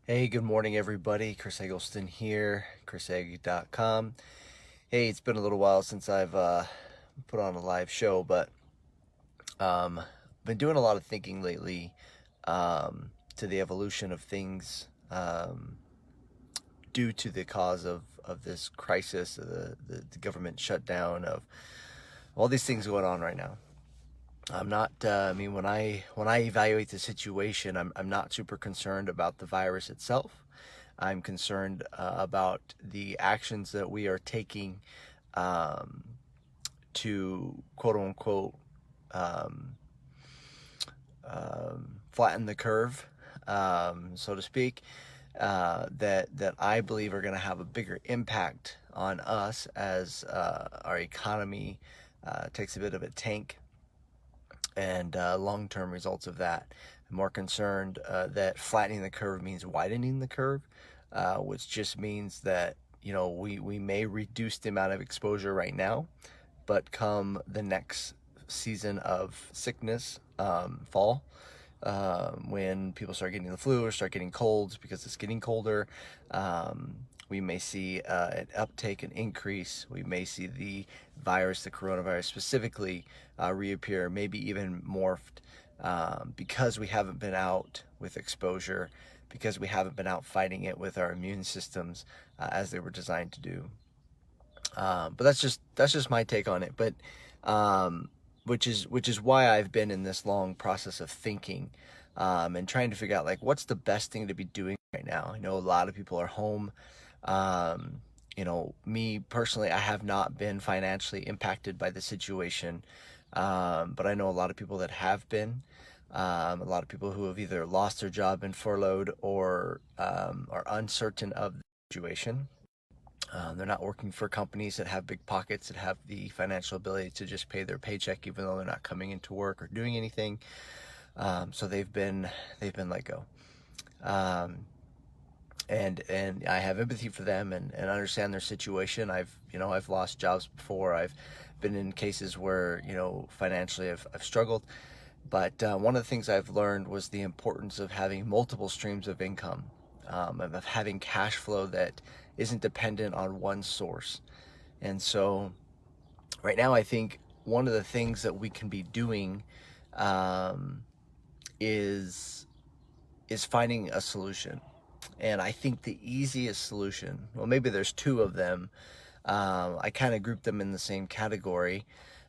Hey, good morning, everybody. Chris Eggleston here, chrisegg.com. Hey, it's been a little while since I've put on a live show, but been doing a lot of thinking lately to the evolution of things due to the cause of this crisis, the government shutdown, of all these things going on right now. I'm not. I mean, when I evaluate the situation, I'm not super concerned about the virus itself. I'm concerned about the actions that we are taking um, to quote unquote um, flatten the curve, so to speak. That I believe are going to have a bigger impact on us as our economy takes a bit of a tank, and long-term results of that. I'm more concerned that flattening the curve means widening the curve, which just means that we may reduce the amount of exposure right now, but come the next season of sickness, fall, when people start getting the flu or start getting colds because it's getting colder, we may see an uptake, an increase. We may see the virus, the coronavirus specifically, reappear, maybe even morphed, because we haven't been out with exposure, because we haven't been out fighting it with our immune systems as they were designed to do. But that's just my take on it. But which is why I've been in this long process of thinking, and trying to figure out, like, what's the best thing to be doing right now. I know a lot of people are home. Um, me personally, I have not been financially impacted by the situation, but I know a lot of people that have been. A lot of people who have either lost their job and furloughed, or are uncertain of the situation. They're not working for companies that have big pockets, that have the financial ability to just pay their paycheck, even though they're not coming into work or doing anything. So they've been let go. Um, and I have empathy for them, and understand their situation. I've lost jobs before. I've been in cases where financially I've struggled. But one of the things I've learned was the importance of having multiple streams of income, of having cash flow that isn't dependent on one source. And so, right now, I think one of the things that we can be doing um, is finding a solution. And I think the easiest solution, well, maybe there's two of them. I kind of group them in the same category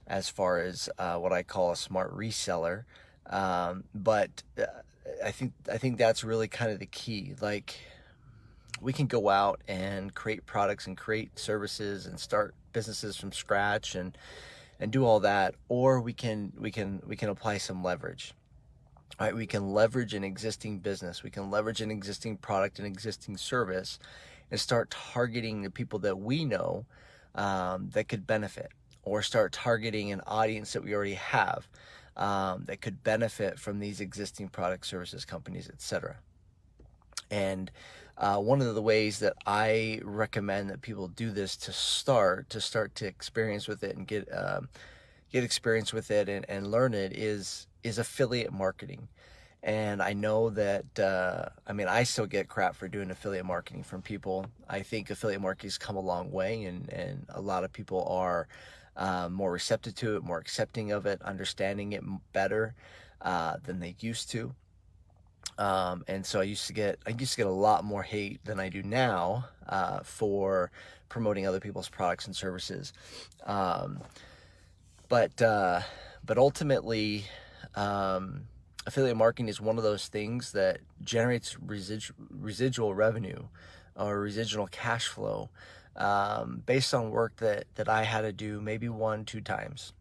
as far as what I call a smart reseller. But I think that's really kind of the key. Like, we can go out and create products and create services and start businesses from scratch, and do all that, or we can apply some leverage. Right? We can leverage an existing business, we can leverage an existing product, an existing service, and start targeting the people that we know, that could benefit, or start targeting an audience that we already have, that could benefit from these existing products, services, companies, etc. And one of the ways that I recommend that people do this to experience with it and get experience with it, and learn it, is affiliate marketing. And I know that, I mean, I still get crap for doing affiliate marketing from people. I think affiliate marketing's come a long way, and a lot of people are more receptive to it, more accepting of it, understanding it better than they used to. And so I used to get a lot more hate than I do now, for promoting other people's products and services. Um, but ultimately, um, affiliate marketing is one of those things that generates residual revenue, or residual cash flow, based on work that I had to do maybe one, two times.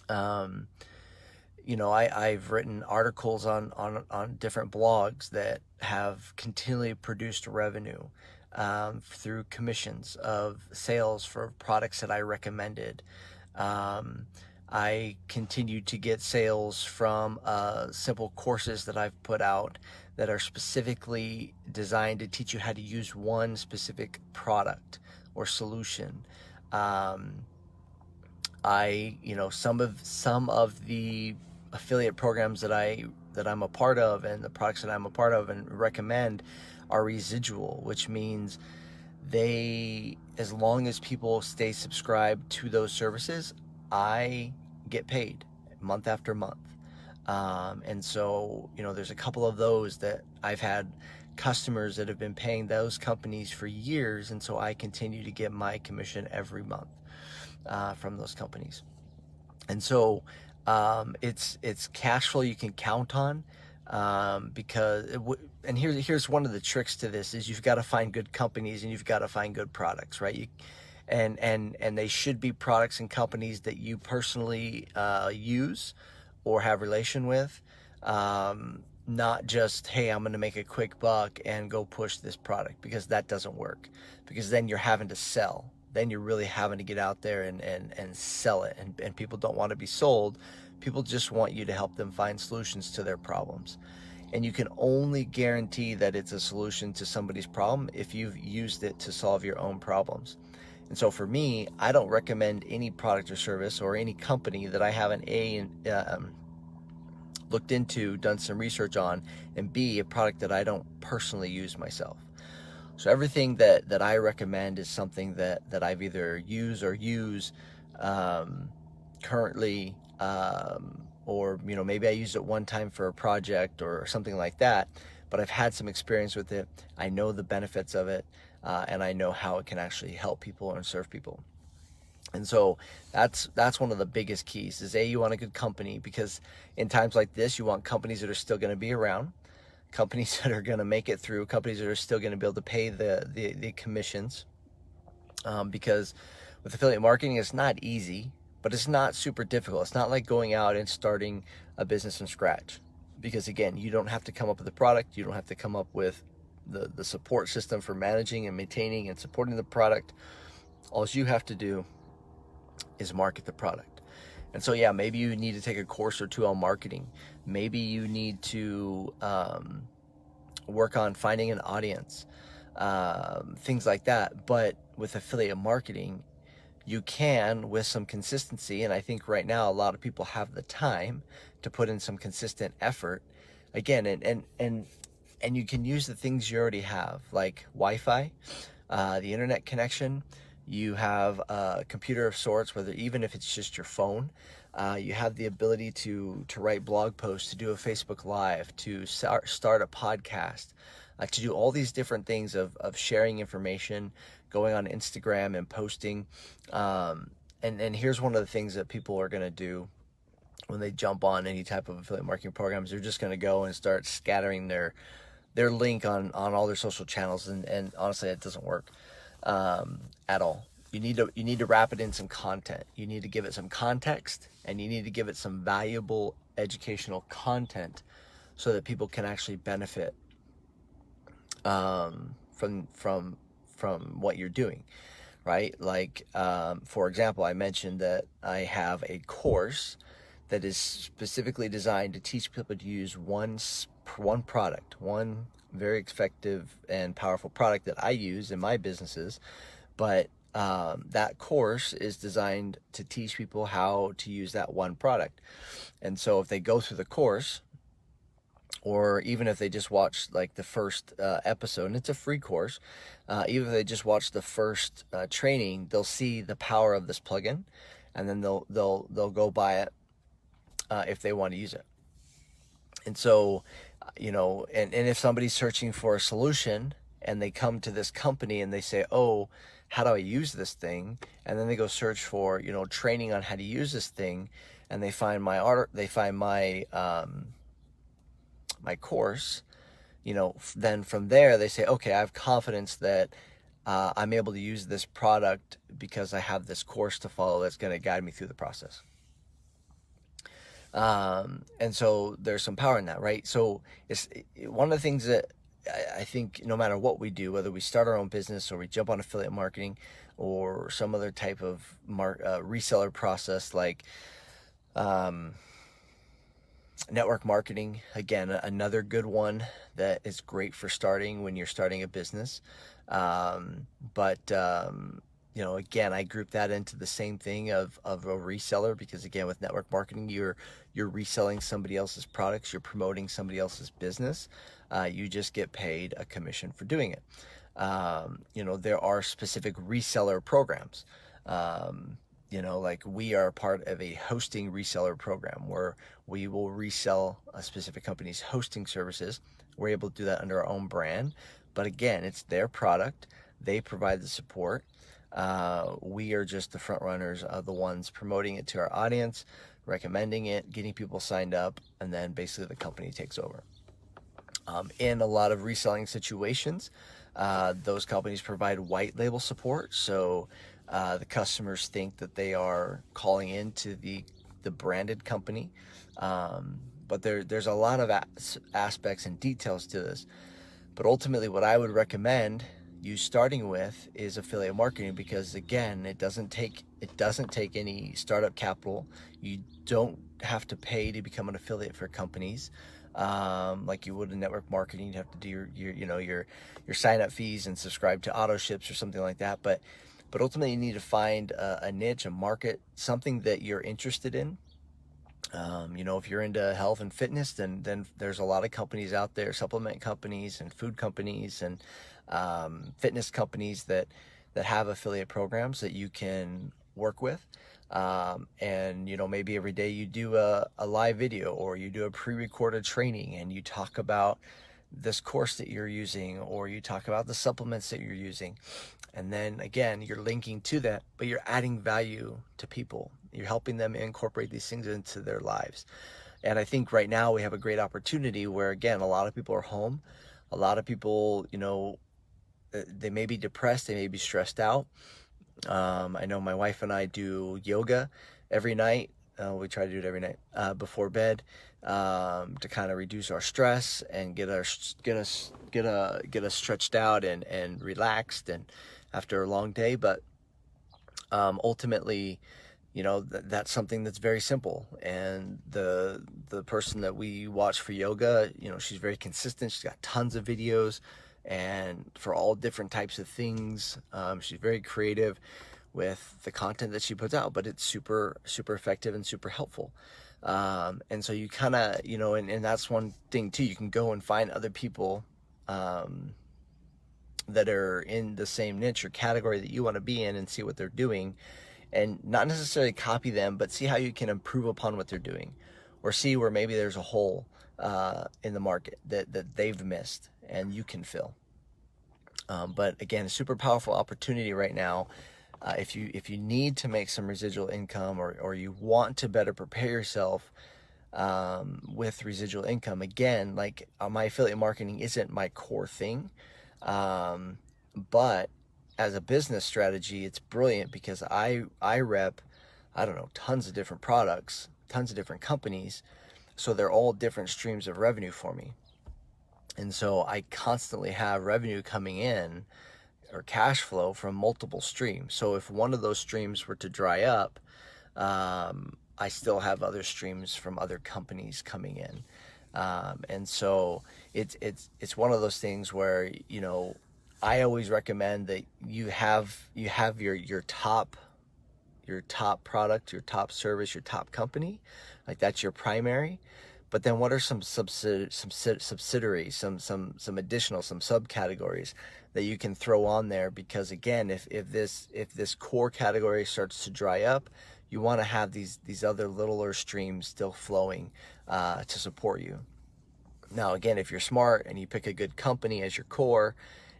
Um, I've written articles on different blogs that have continually produced revenue, through commissions of sales for products that I recommended. Um, I continue to get sales from simple courses that I've put out that are specifically designed to teach you how to use one specific product or solution. Um, some of the affiliate programs that I that I'm a part of and the products that I'm a part of and recommend are residual, which means they, as long as people stay subscribed to those services, I get paid month after month. And so, there's a couple of those that I've had customers that have been paying those companies for years, and so I continue to get my commission every month from those companies. And so it's cash flow you can count on, because and here's one of the tricks to this is you've got to find good companies and you've got to find good products, right? And they should be products and companies that you personally use or have relation with, not just, hey, I'm going to make a quick buck and go push this product, because that doesn't work, because then you're having to sell. Then you're really having to get out there and sell it. And people don't want to be sold. People just want you to help them find solutions to their problems. And you can only guarantee that it's a solution to somebody's problem if you've used it to solve your own problems. And so for me, I don't recommend any product or service or any company that I haven't looked into, done some research on, and B, a product that I don't personally use myself. So everything that I recommend is something that I've either used or use currently, or maybe I used it one time for a project or something like that, but I've had some experience with it. I know the benefits of it, and I know how it can actually help people and serve people. And so that's one of the biggest keys is you want a good company, because in times like this, you want companies that are still going to be around, companies that are going to make it through, companies that are still going to be able to pay the commissions, because with affiliate marketing, it's not easy, but it's not super difficult. It's not like going out and starting a business from scratch, because again, you don't have to come up with a product. You don't have to come up with the support system for managing and maintaining and supporting the product. All you have to do is market the product. And so, yeah, maybe you need to take a course or two on marketing. Maybe you need to work on finding an audience, things like that. But with affiliate marketing, you can, with some consistency, and I think right now a lot of people have the time to put in some consistent effort. Again, and you can use the things you already have, like Wi-Fi, the internet connection. You have a computer of sorts, whether even if it's just your phone. You have the ability to write blog posts, to do a Facebook Live, to start a podcast, to do all these different things of sharing information, going on Instagram and posting. And here's one of the things that people are going to do when they jump on any type of affiliate marketing programs. They're just going to go and start scattering their link on all their social channels. And honestly, it doesn't work at all. You need to wrap it in some content. You need to give it some context, and you need to give it some valuable educational content so that people can actually benefit from what you're doing, right? Like, for example, I mentioned that I have a course that is specifically designed to teach people to use one product, one very effective and powerful product that I use in my businesses. But that course is designed to teach people how to use that one product. And so if they go through the course, or even if they just watch like the first episode, and it's a free course, even if they just watch the first training, they'll see the power of this plugin, and then they'll go buy it if they want to use it. And so, and if somebody's searching for a solution and they come to this company and they say, oh, how do I use this thing? And then they go search for, training on how to use this thing, and they find my my course, then from there they say, okay, I have confidence that I'm able to use this product because I have this course to follow that's going to guide me through the process. And so there's some power in that, right? So it's one of the things that I think no matter what we do, whether we start our own business or we jump on affiliate marketing or some other type of reseller process, like network marketing, again, another good one that is great for starting when you're starting a business. But again, I group that into the same thing of a reseller, because again, with network marketing, you're reselling somebody else's products, you're promoting somebody else's business. You just get paid a commission for doing it. There are specific reseller programs. Like we are part of a hosting reseller program where we will resell a specific company's hosting services. We're able to do that under our own brand, but again, it's their product. They provide the support. We are just the front runners, the ones promoting it to our audience, recommending it, getting people signed up, and then basically the company takes over. In a lot of reselling situations, those companies provide white label support. So the customers think that they are calling into the branded company. But there's a lot of aspects and details to this. But ultimately, what I would recommend you starting with is affiliate marketing, because again, it doesn't take any startup capital. You don't have to pay to become an affiliate for companies. Like you would in network marketing. You'd have to do your sign up fees and subscribe to auto ships or something like that. But ultimately, you need to find a niche, a market, something that you're interested in. If you're into health and fitness, then there's a lot of companies out there, supplement companies and food companies and fitness companies that have affiliate programs that you can work with. And maybe every day you do a live video, or you do a pre-recorded training, and you talk about this course that you're using, or you talk about the supplements that you're using. And then again, you're linking to that, but you're adding value to people. You're helping them incorporate these things into their lives. And I think right now we have a great opportunity where, again, a lot of people are home. A lot of people, they may be depressed, they may be stressed out. I know my wife and I do yoga every night. We try to do it every night before bed, to kind of reduce our stress and get us stretched out and relaxed and after a long day. But ultimately, that's something that's very simple. And the person that we watch for yoga, she's very consistent. She's got tons of videos, and for all different types of things. She's very creative with the content that she puts out, but it's super, super effective and super helpful. And so you kind of, and that's one thing too, you can go and find other people that are in the same niche or category that you want to be in, and see what they're doing, and not necessarily copy them, but see how you can improve upon what they're doing, or see where maybe there's a hole in the market that they've missed and you can fill. But again, a super powerful opportunity right now. If you need to make some residual income, or you want to better prepare yourself with residual income, again, like my affiliate marketing isn't my core thing, but as a business strategy, it's brilliant, because I rep, I don't know, tons of different products, tons of different companies, so they're all different streams of revenue for me. And so I constantly have revenue coming in, or cash flow, from multiple streams. So if one of those streams were to dry up, I still have other streams from other companies coming in. And so it's one of those things where, I always recommend that you have your top product, your top service, your top company, like that's your primary. But then what are some subsidiaries, some additional, some subcategories that you can throw on there? Because again, if this core category starts to dry up, you want to have these other littler streams still flowing to support you. Now, again, if you're smart and you pick a good company as your core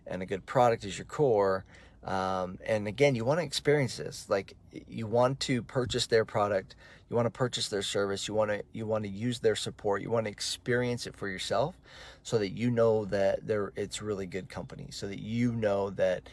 and a good product as your core, and again, you want to experience this. Like, you want to purchase their product, you want to purchase their service, you want to use their support, you want to experience it for yourself, so that you know that it's really good company, so that you know that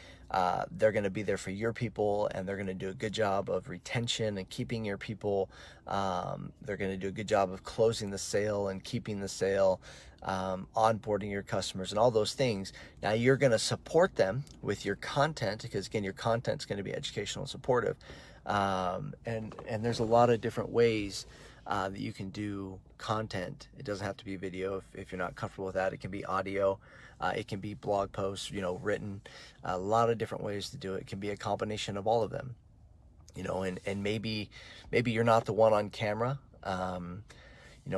they're going to be there for your people, and they're going to do a good job of retention and keeping your people. They're going to do a good job of closing the sale and keeping the sale, onboarding your customers and all those things. Now you're going to support them with your content, because again, your content's going to be educational and supportive. And there's a lot of different ways that you can do content. It doesn't have to be video if you're not comfortable with that. It can be audio. It can be blog posts, written. A lot of different ways to do it. It can be a combination of all of them. And maybe you're not the one on camera.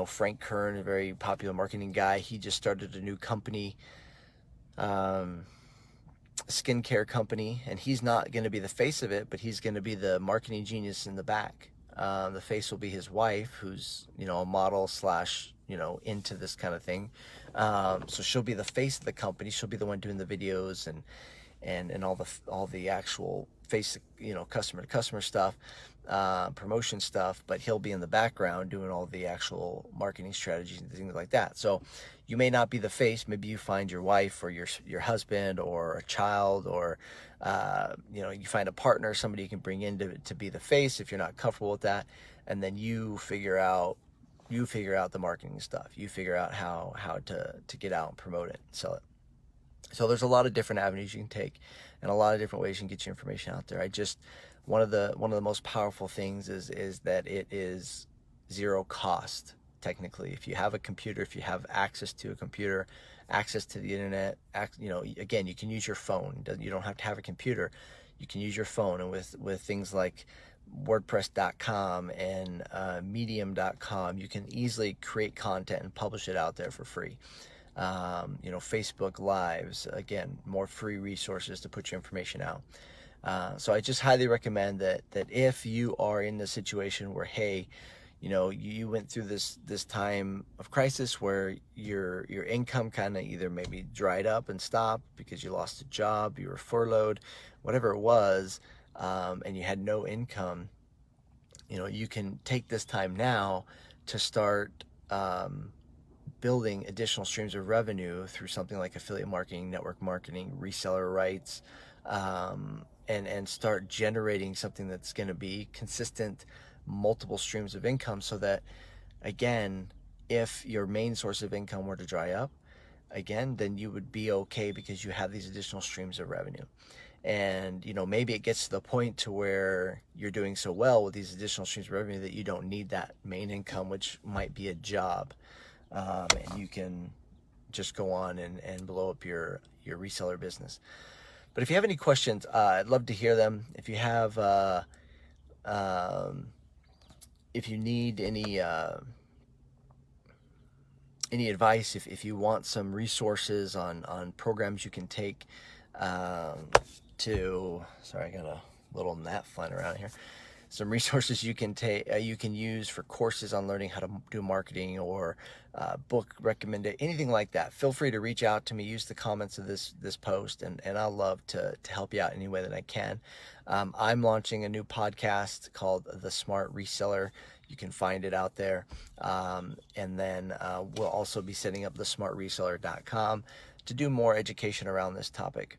Frank Kern, a very popular marketing guy, he just started a new company, skincare company, and he's not going to be the face of it, but he's going to be the marketing genius in the back. The face will be his wife, who's a model slash into this kind of thing. So she'll be the face of the company. She'll be the one doing the videos and all the actual face, customer to customer stuff, promotion stuff, but he'll be in the background doing all the actual marketing strategies and things like that. So you may not be the face. Maybe you find your wife or your husband or a child, or you find a partner, somebody you can bring in to be the face if you're not comfortable with that, and then you figure out the marketing stuff. You figure out how to get out and promote it, sell it. So there's a lot of different avenues you can take, and a lot of different ways you can get your information out there. One of the most powerful things is that it is zero cost. Technically, if you have a computer, if you have access to a computer, access to the internet, again, you can use your phone. You don't have to have a computer. You can use your phone, and with things like WordPress.com and Medium.com, you can easily create content and publish it out there for free. Facebook Lives, again, more free resources to put your information out. So I just highly recommend that if you are in the situation where, hey, you went through this time of crisis where your income kind of either maybe dried up and stopped because you lost a job, you were furloughed, whatever it was, and you had no income, you can take this time now to start building additional streams of revenue through something like affiliate marketing, network marketing, reseller rights, and start generating something that's going to be consistent, multiple streams of income, so that, again, if your main source of income were to dry up, again, then you would be okay because you have these additional streams of revenue. And maybe it gets to the point to where you're doing so well with these additional streams of revenue that you don't need that main income, which might be a job, and you can just go on and blow up your reseller business. But if you have any questions, I'd love to hear them. If you have if you need any advice, if you want some resources on programs you can take sorry, I got a little gnat flying around here. Some resources you can use for courses on learning how to do marketing, or book recommended, anything like that. Feel free to reach out to me. Use the comments of this post, and I'll love to help you out any way that I can. I'm launching a new podcast called The Smart Reseller. You can find it out there. And then we'll also be setting up thesmartreseller.com to do more education around this topic,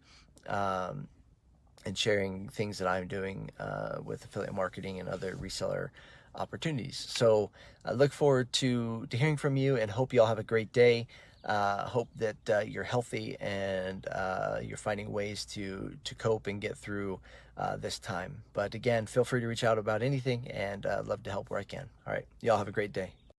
and sharing things that I'm doing with affiliate marketing and other reseller opportunities. So I look forward to hearing from you, and hope you all have a great day. Hope that you're healthy and you're finding ways to cope and get through this time. But again, feel free to reach out about anything, and I'd love to help where I can. All right, y'all have a great day.